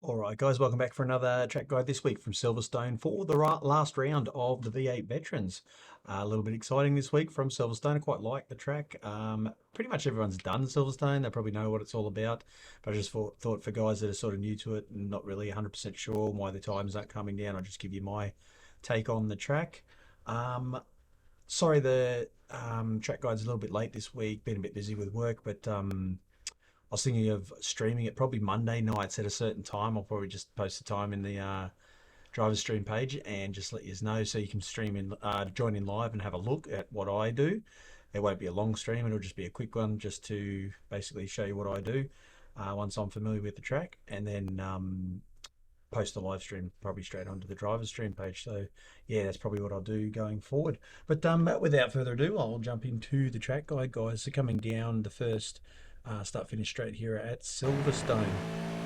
All right, guys, welcome back for another track guide this week from Silverstone for the last round of the V8 Veterans. A little bit exciting this week from Silverstone. I quite like the track. Pretty much everyone's done Silverstone. They probably know what it's all about. But I just thought for guys that are sort of new to it and not really 100% sure why the times aren't coming down, I'll just give you my take on the track. Sorry, the track guide's a little bit late this week. Been a bit busy with work, but I was thinking of streaming it probably Monday nights at a certain time. I'll probably just post the time in the driver's stream page and just let you know so you can stream in, join in live and have a look at what I do. It won't be a long stream, it'll just be a quick one just to basically show you what I do once I'm familiar with the track, and then post the live stream probably straight onto the driver's stream page. So yeah, that's probably what I'll do going forward. But without further ado, I'll jump into the track guide, guys. So coming down the first start finish straight here at Silverstone,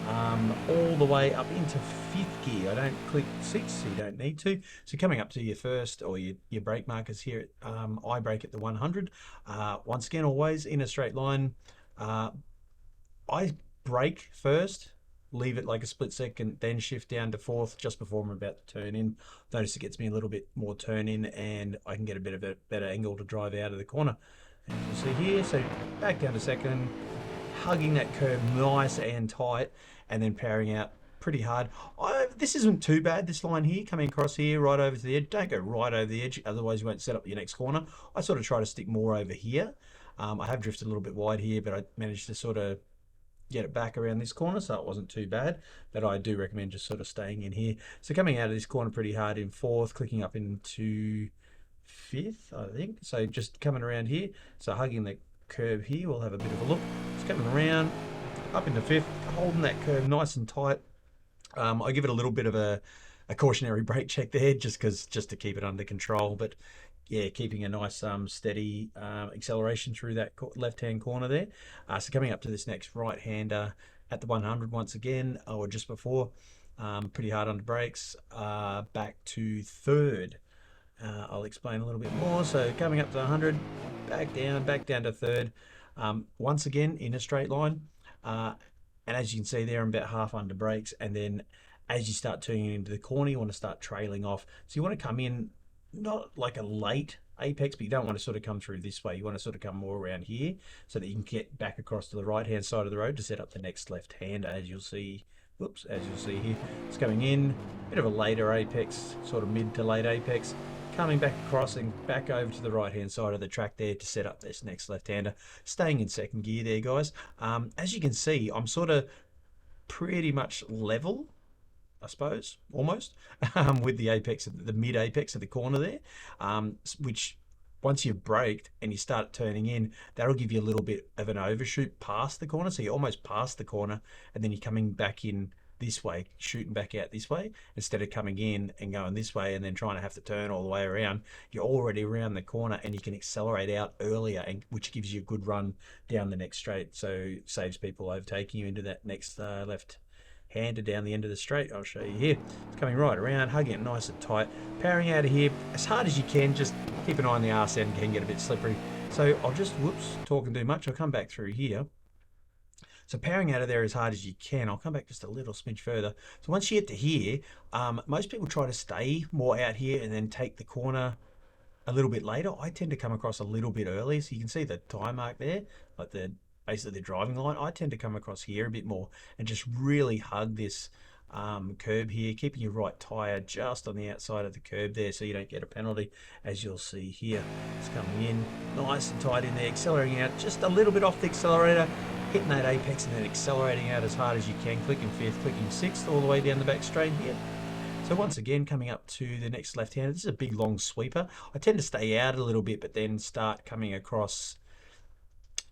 all the way up into fifth gear. I don't click six, so you don't need to. So coming up to your first or your brake markers here, I brake at the 100. Once again, always in a straight line. I brake first, leave it like a split second, then shift down to fourth just before I'm about to turn in. Notice it gets me a little bit more turn in and I can get a bit of a better angle to drive out of the corner. And you'll see here, so back down to second, hugging that curve nice and tight, and then powering out pretty hard. This isn't too bad, this line here, coming across here, right over to the edge. Don't go right over the edge, otherwise you won't set up your next corner. I sort of try to stick more over here. I have drifted a little bit wide here, but I managed to sort of get it back around this corner, so it wasn't too bad. But I do recommend just sort of staying in here. So coming out of this corner pretty hard in fourth, clicking up into fifth, I think. So just coming around here, so hugging the curve here, we'll have a bit of a look. It's coming around, up into fifth, holding that curve nice and tight. I give it a little bit of a cautionary brake check there, just to keep it under control. But yeah, keeping a nice steady acceleration through that left-hand corner there. So coming up to this next right-hander at the 100 once again, or just before, pretty hard under brakes. Back to third. I'll explain a little bit more. So coming up to 100, back down to third. Once again in a straight line. And as you can see there, I'm about half under brakes. And then as you start turning into the corner, you want to start trailing off. So you want to come in, not like a late apex, but you don't want to sort of come through this way. You want to sort of come more around here so that you can get back across to the right-hand side of the road to set up the next left-hander, as you'll see. Whoops, as you'll see here. It's coming in, bit of a later apex, sort of mid to late apex. Coming back across and back over to the right-hand side of the track there to set up this next left-hander. Staying in second gear there, guys. As you can see, I'm sort of pretty much level, I suppose, almost, with the apex, the mid apex of the corner there, which once you've braked and you start turning in, that'll give you a little bit of an overshoot past the corner. So you're almost past the corner and then you're coming back in this way, shooting back out this way, instead of coming in and going this way and then trying to have to turn all the way around. You're already around the corner and you can accelerate out earlier, and which gives you a good run down the next straight. So saves people overtaking you into that next left hander down the end of the straight. I'll show you here. It's coming right around, hugging it nice and tight, powering out of here as hard as you can. Just keep an eye on the arse end, can get a bit slippery. So I'll just, whoops, talking too much. I'll come back through here. So powering out of there as hard as you can. I'll come back just a little smidge further. So once you get to here, most people try to stay more out here and then take the corner a little bit later. I tend to come across a little bit early, so you can see the tire mark there, like basically the driving line. I tend to come across here a bit more and just really hug this curb here, keeping your right tire just on the outside of the curb there so you don't get a penalty, as you'll see here. It's coming in nice and tight in there, accelerating out just a little bit off the accelerator, hitting that apex and then accelerating out as hard as you can, clicking fifth, clicking sixth, all the way down the back straight here. So once again, coming up to the next left-hander, this is a big long sweeper. I tend to stay out a little bit, but then start coming across.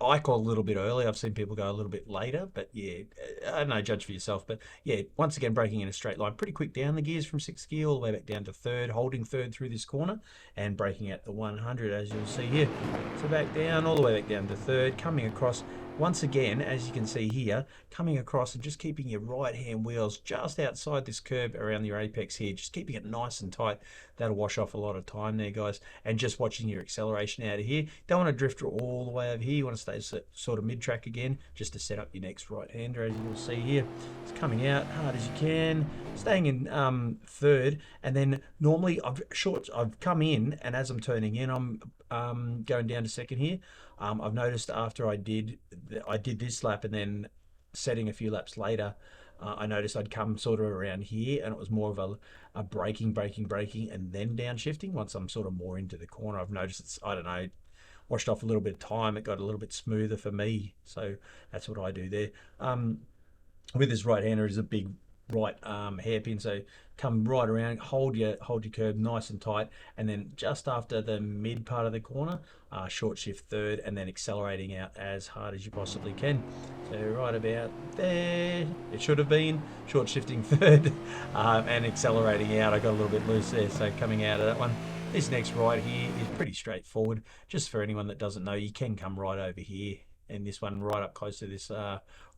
I call a little bit early. I've seen people go a little bit later, but yeah, I don't know, judge for yourself. But yeah, once again, braking in a straight line, pretty quick down the gears from sixth gear all the way back down to third, holding third through this corner and braking at the 100, as you'll see here. So back down, all the way back down to third, coming across once again, as you can see here, coming across and just keeping your right hand wheels just outside this curb around your apex here, just keeping it nice and tight. That'll wash off a lot of time there, guys. And just watching your acceleration out of here. Don't want to drift all the way over here. You want to stay sort of mid-track again, just to set up your next right-hander, as you'll see here. It's coming out hard as you can, staying in third, and then normally I've come in, and as I'm turning in, I'm going down to second here. I've noticed after I did this lap and then setting a few laps later, I noticed I'd come sort of around here, and it was more of a braking, and then downshifting. Once I'm sort of more into the corner, I've noticed it's, I don't know, washed off a little bit of time. It got a little bit smoother for me, so that's what I do there. With this right-hander is a big right hairpin, so come right around, hold your curb nice and tight, and then just after the mid part of the corner, short shift third, and then accelerating out as hard as you possibly can. So right about there, it should have been short shifting third, and accelerating out. I got a little bit loose there, so coming out of that one. This next right here is pretty straightforward. Just for anyone that doesn't know, you can come right over here, and this one right up close to this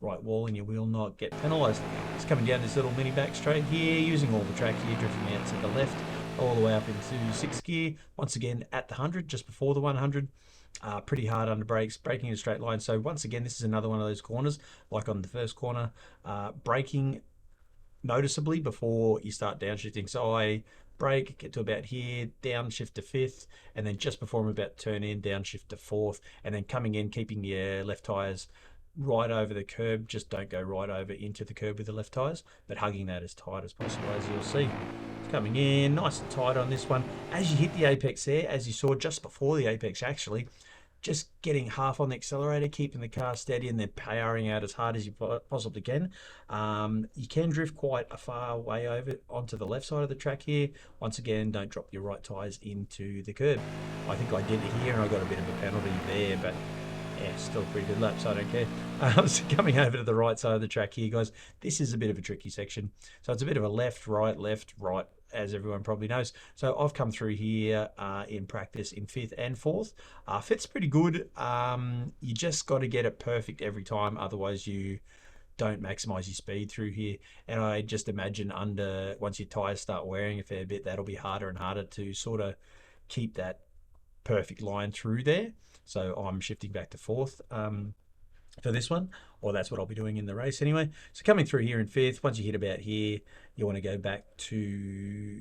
right wall, and you will not get penalised. It's coming down this little mini back straight here, using all the track here, drifting out to the left, all the way up into sixth gear. Once again at the 100, just before the 100. Pretty hard under brakes, braking in a straight line. So once again, this is another one of those corners, like on the first corner, braking noticeably before you start downshifting. So I brake, get to about here, downshift to fifth, and then just before I'm about to turn in, downshift to fourth, and then coming in, keeping your left tyres right over the curb. Just don't go right over into the curb with the left tyres, but hugging that as tight as possible, as you'll see. It's coming in nice and tight on this one. As you hit the apex there, as you saw just before the apex actually, just getting half on the accelerator, keeping the car steady, and then powering out as hard as you possibly can. You can drift quite a far way over onto the left side of the track here. Once again, don't drop your right tyres into the curb. I think I did it here, and I got a bit of a penalty there, but yeah, still a pretty good lap, so I don't care. So coming over to the right side of the track here, guys, this is a bit of a tricky section. So it's a bit of a left, right, as everyone probably knows. So I've come through here in practice in fifth and fourth. Fifth's pretty good. You just got to get it perfect every time, otherwise you don't maximize your speed through here. And I just imagine once your tires start wearing a fair bit, that'll be harder and harder to sort of keep that perfect line through there. So I'm shifting back to fourth for this one, or that's what I'll be doing in the race anyway. So coming through here in fifth, once you hit about here, you want to go back to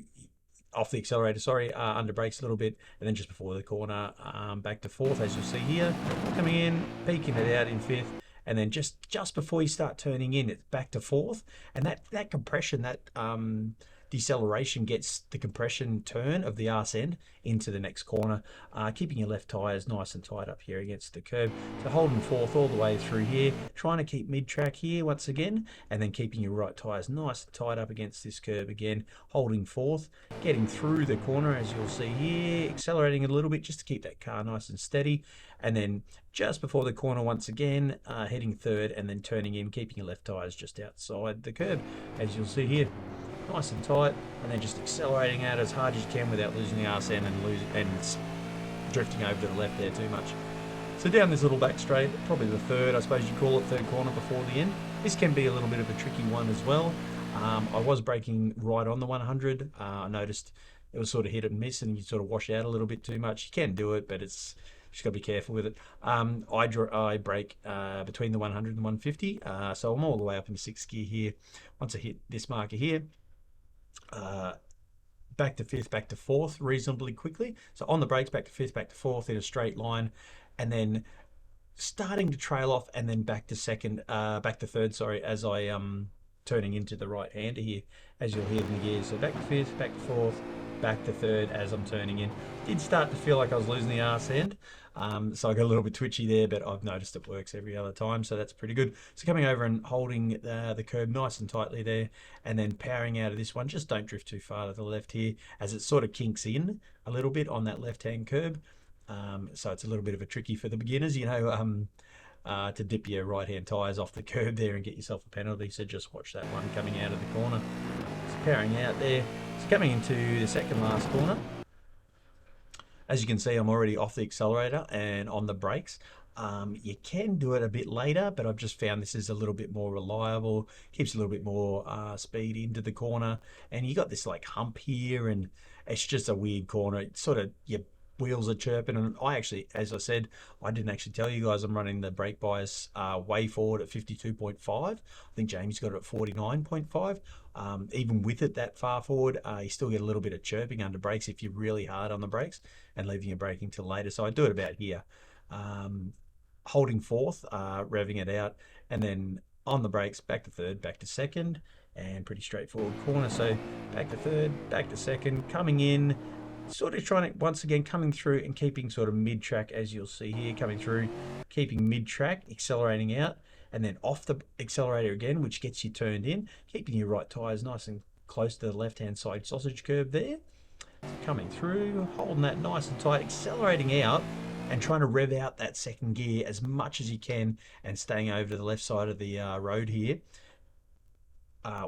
off the accelerator, under brakes a little bit, and then just before the corner, back to fourth, as you'll see here. Coming in, peaking it out in fifth, and then just before you start turning in, it's back to fourth, and that compression, that deceleration gets the compression turn of the arse end into the next corner, keeping your left tyres nice and tight up here against the curb. So holding fourth all the way through here, trying to keep mid-track here once again, and then keeping your right tyres nice and tight up against this curb again, holding fourth, getting through the corner as you'll see here, accelerating a little bit just to keep that car nice and steady, and then just before the corner once again, heading third, and then turning in, keeping your left tyres just outside the curb, as you'll see here. Nice and tight, and then just accelerating out as hard as you can without losing the arse end and drifting over to the left there too much. So down this little back straight, probably the third, I suppose you call it, third corner before the end. This can be a little bit of a tricky one as well. I was braking right on the 100. I noticed it was sort of hit and miss, and you sort of wash out a little bit too much. You can do it, but it's just got to be careful with it. I brake between the 100 and 150, so I'm all the way up in sixth gear here. Once I hit this marker here, back to fifth, back to fourth reasonably quickly. So on the brakes, back to fifth, back to fourth in a straight line, and then starting to trail off, and then back to third, as I turning into the right hander here, as you'll hear in the gears. So back to fifth, back to fourth, back to third as I'm turning in. Did start to feel like I was losing the arse end, so I got a little bit twitchy there, but I've noticed it works every other time, so that's pretty good. So coming over and holding the curb nice and tightly there, and then powering out of this one. Just don't drift too far to the left here, as it sort of kinks in a little bit on that left-hand curb. So it's a little bit of a tricky for the beginners, to dip your right-hand tyres off the curb there and get yourself a penalty. So just watch that one coming out of the corner. It's powering out there. It's coming into the second last corner. As you can see, I'm already off the accelerator and on the brakes. You can do it a bit later, but I've just found this is a little bit more reliable, keeps a little bit more speed into the corner. And you got this like hump here, and it's just a weird corner. It's sort of your wheels are chirping. And I actually, as I said, I didn't actually tell you guys I'm running the brake bias way forward at 52.5. I think Jamie's got it at 49.5. Even with it that far forward, you still get a little bit of chirping under brakes if you're really hard on the brakes and leaving your braking till later. So I do it about here. Um, Holding fourth, revving it out, and then on the brakes, back to third, back to second, and pretty straightforward corner. So back to third, back to second, coming in, sort of trying to, once again, coming through and keeping sort of mid-track, as you'll see here, coming through, keeping mid-track, accelerating out, and then off the accelerator again, which gets you turned in, keeping your right tyres nice and close to the left-hand side sausage curve there, coming through, holding that nice and tight, accelerating out, and trying to rev out that second gear as much as you can and staying over to the left side of the road here.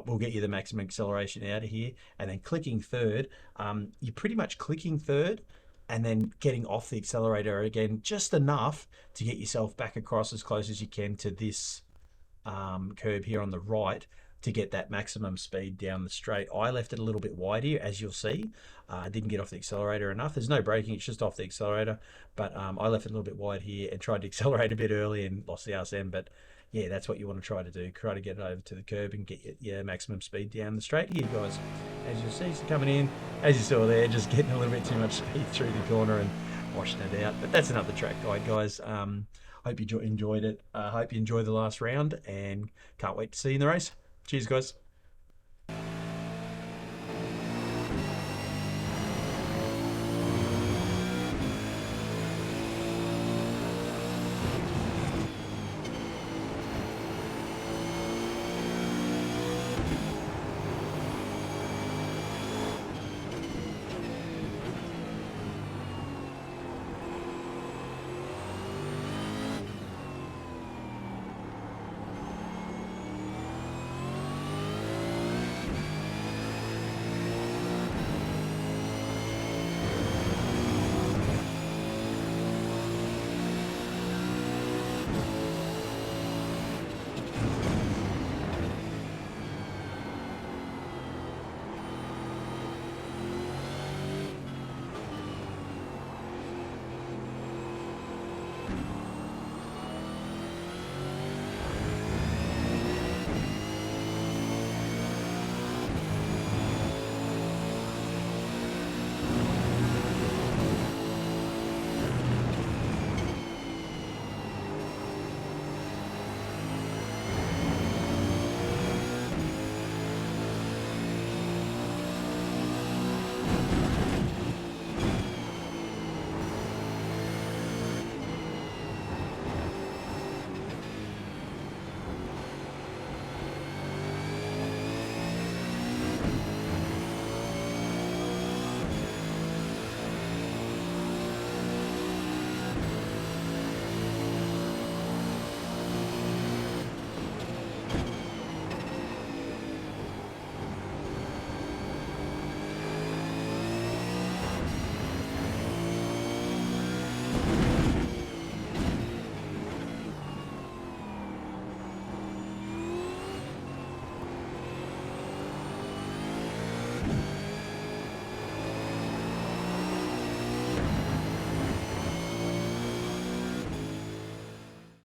Will get you the maximum acceleration out of here. And then clicking third, you're pretty much clicking third and then getting off the accelerator again, just enough to get yourself back across as close as you can to this curb here on the right to get that maximum speed down the straight. I left it a little bit wide here, as you'll see. I didn't get off the accelerator enough. There's no braking, it's just off the accelerator. But I left it a little bit wide here and tried to accelerate a bit early and lost the RSM. But yeah, that's what you want to try to do. Try to get it over to the curb and get your maximum speed down the straight here, guys. As you'll see, so coming in, as you saw there, just getting a little bit too much speed through the corner and washing it out. But that's another track guide, guys. Hope you enjoyed it. Hope you enjoyed the last round and can't wait to see you in the race. Cheers, guys.